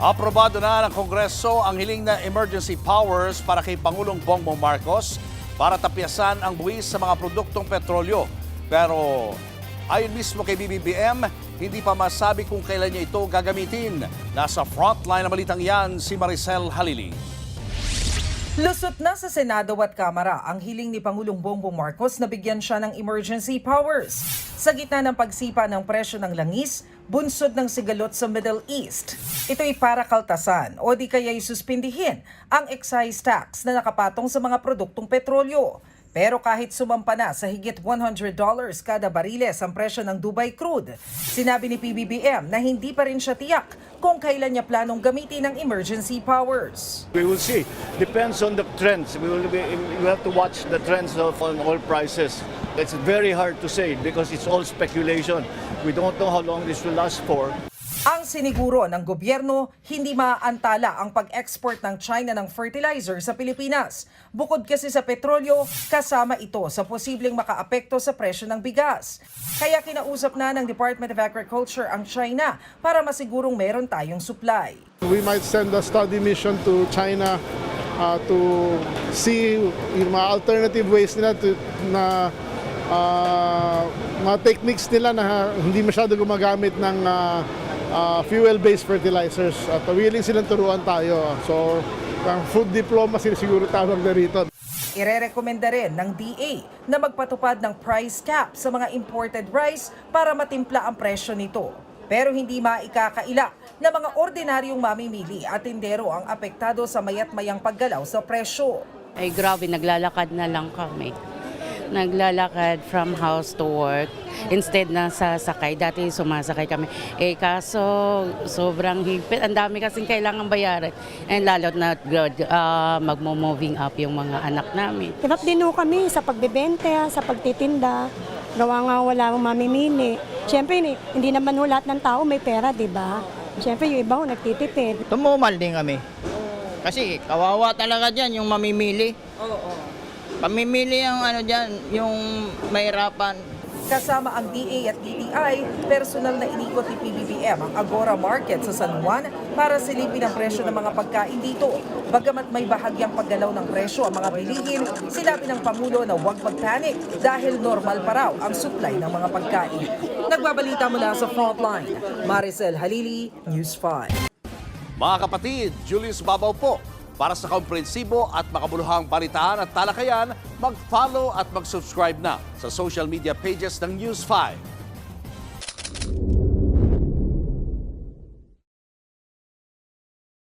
Aprobado na ng Kongreso ang hiling na emergency powers para kay Pangulong Bongbong Marcos para tapyasan ang buwis sa mga produktong petrolyo. Pero ayon mismo kay BBBM, hindi pa masabi kung kailan niya ito gagamitin. Nasa frontline na balitang yan si Maricel Halili. Lusot na sa Senado at Kamara ang hiling ni Pangulong Bongbong Marcos na bigyan siya ng emergency powers. Sa gitna ng pagsipa ng presyo ng langis, bunsod ng sigalot sa Middle East. Ito'y para kaltasan o di kaya'y suspindihin ang excise tax na nakapatong sa mga produktong petrolyo. Pero kahit sumampa na sa higit $100 kada bariles ang presyo ng Dubai crude, sinabi ni PBBM na hindi pa rin siya tiyak kung kailan niya planong gamitin ang emergency powers. We will see. Depends on the trends. We have to watch the trends of on oil prices. It's very hard to say because it's all speculation. We don't know how long this will last for. Ang siniguro ng gobyerno, hindi maaantala ang pag-export ng China ng fertilizer sa Pilipinas. Bukod kasi sa petrolyo, kasama ito sa posibleng makaapekto sa presyo ng bigas. Kaya kinausap na ng Department of Agriculture ang China para masigurong meron tayong supply. We might send a study mission to China to see yung mga alternative ways nila na mga techniques nila na hindi masyado gumagamit ng fuel-based fertilizers at willing silang turuan tayo. So, food diplomacy siguro tawag na rito. Irerekomenda rin ng DA na magpatupad ng price cap sa mga imported rice para matimpla ang presyo nito. Pero hindi maikakaila na mga ordinaryong mamimili at tindero ang apektado sa mayat-mayang paggalaw sa presyo. Ay grabe, naglalakad na lang kami. Naglalakad from house to work instead na sasakay. Dati sumasakay kami. Kaso sobrang higpit. Ang dami kasing kailangan bayaran. And lalo na magmo-moving up yung mga anak namin. Hirap din ho kami sa pagbebenta, sa pagtitinda. Gawa nga wala akong mamimili. Siyempre, hindi naman ho lahat ng tao may pera, di ba? Siyempre, yung iba ho nagtitipid. Tumumal din kami. Kasi kawawa talaga dyan yung mamimili. Pamimili ang ano dyan, yung mahirapan. Kasama ang DA at DTI, personal na inikot ni PBBM ang Agora Market sa San Juan para silipin ang presyo ng mga pagkain dito. Bagamat may bahagyang paggalaw ng presyo ang mga bilihin, sinabi ng Pangulo na huwag magpanik dahil normal pa raw ang supply ng mga pagkain. Nagbabalita mula sa Frontline, Maricel Halili, News 5. Mga kapatid, Julius Babaw po. Para sa komprehensibo at makabuluhang balitaan at talakayan, mag-follow at mag-subscribe na sa social media pages ng News 5.